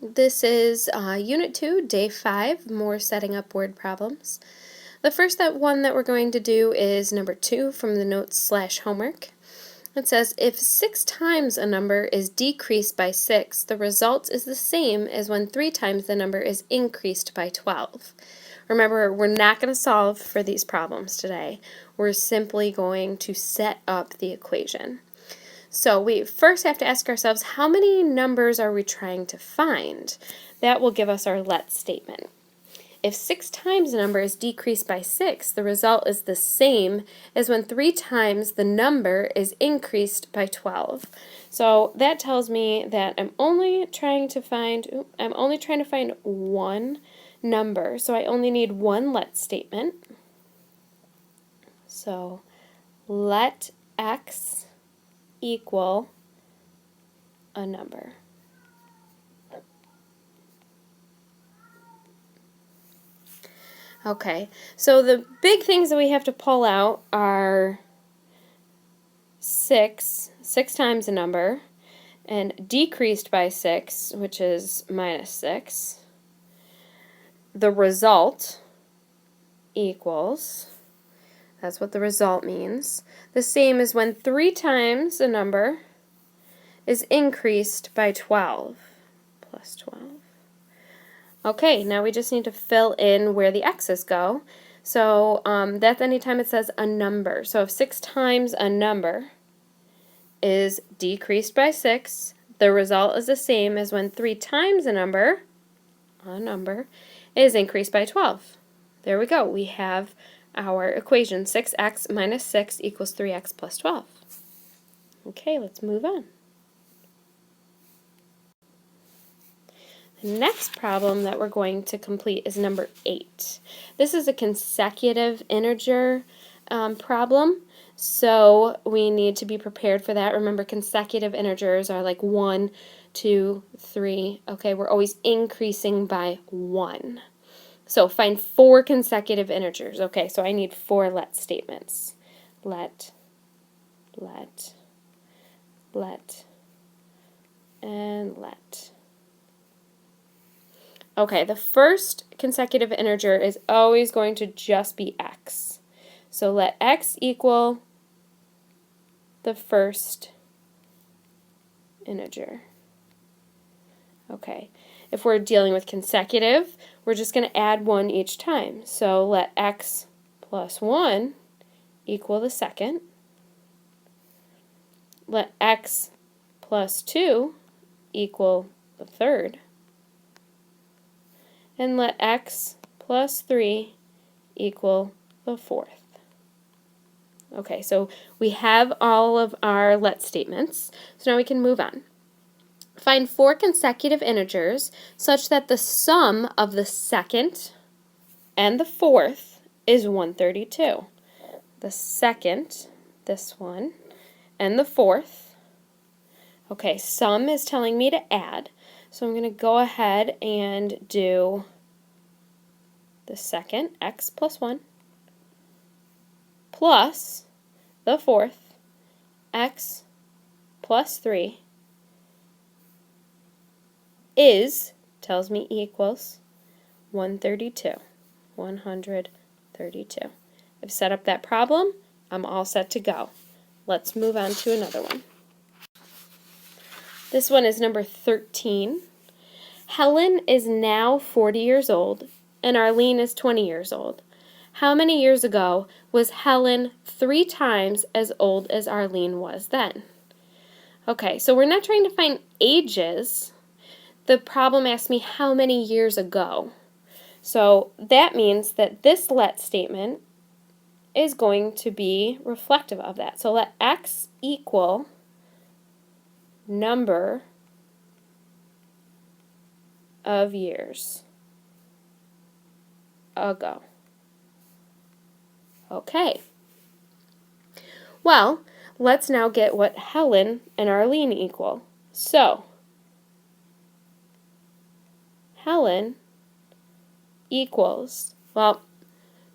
This is Unit 2, Day 5, more setting up word problems. The first one that we're going to do is number 2 from the notes/homework. It says, if 6 times a number is decreased by 6, the result is the same as when 3 times the number is increased by 12. Remember, we're not going to solve for these problems today. We're simply going to set up the equation. So we first have to ask ourselves, how many numbers are we trying to find? That will give us our let statement. If 6 times a number is decreased by 6, the result is the same as when 3 times the number is increased by 12. So that tells me that I'm only trying to find one number. So I only need one let statement. So let x equal a number. Okay, so the big things that we have to pull out are 6 times a number, and decreased by 6, which is minus 6. The result equals, that's what the result means, the same as when 3 times a number is increased by 12, plus 12. Okay, now we just need to fill in where the x's go. So that's anytime it says a number. So if 6 times a number is decreased by 6, the result is the same as when 3 times a number is increased by 12. There we go. We have our equation. 6x minus 6 equals 3x plus 12. Okay, let's move on. The next problem that we're going to complete is number 8. This is a consecutive integer problem, so we need to be prepared for that. Remember, consecutive integers are like 1, 2, 3. Okay, we're always increasing by 1. So find 4 consecutive integers. Okay, so I need 4 let statements. Let, and let. Okay, the first consecutive integer is always going to just be x. So let x equal the first integer. Okay, if we're dealing with consecutive, we're just going to add 1 each time. So let x plus 1 equal the second. Let x plus 2 equal the third. And let x plus 3 equal the fourth. Okay, so we have all of our let statements, so now we can move on. Find 4 consecutive integers such that the sum of the second and the fourth is 132. The second, this one, and the fourth. Okay, sum is telling me to add, so I'm going to go ahead and do the second, x plus 1, plus the fourth, x plus 3, tells me equals 132. 132. I've set up that problem. I'm all set to go. Let's move on to another one. This one is number 13. Helen is now 40 years old, and Arlene is 20 years old. How many years ago was Helen 3 times as old as Arlene was then? Okay, so we're not trying to find ages. The problem asks me how many years ago. So that means that this let statement is going to be reflective of that. So let x equal number of years ago. Okay. Well, let's now get what Helen and Arlene equal. So, Helen equals, well,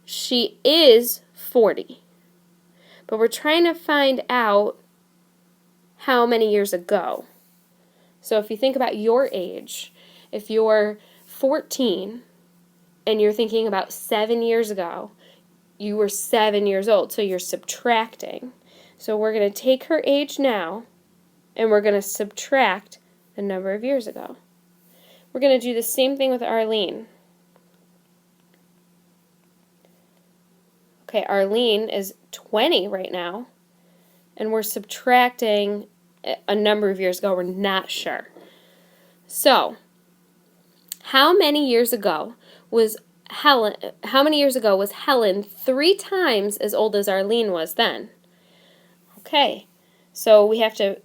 she is 40. But we're trying to find out how many years ago. So if you think about your age, if you're 14 and you're thinking about 7 years ago, you were 7 years old, so you're subtracting. So we're going to take her age now, and we're going to subtract the number of years ago. We're going to do the same thing with Arlene. Okay, Arlene is 20 right now, and we're subtracting a number of years ago. We're not sure. So, how many years ago was Helen 3 times as old as Arlene was then? Okay, so we have to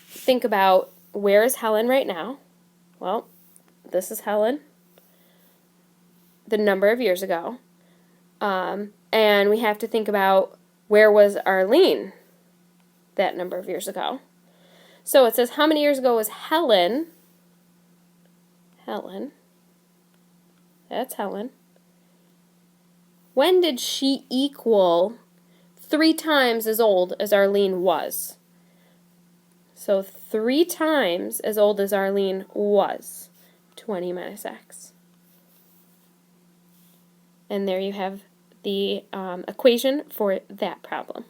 think about, where is Helen right now? Well, this is Helen, the number of years ago. And we have to think about, where was Arlene that number of years ago? So it says, how many years ago was Helen? That's Helen. When did she equal 3 times as old as Arlene was? So 3 times as old as Arlene was. 20 minus x. And there you have the equation for that problem.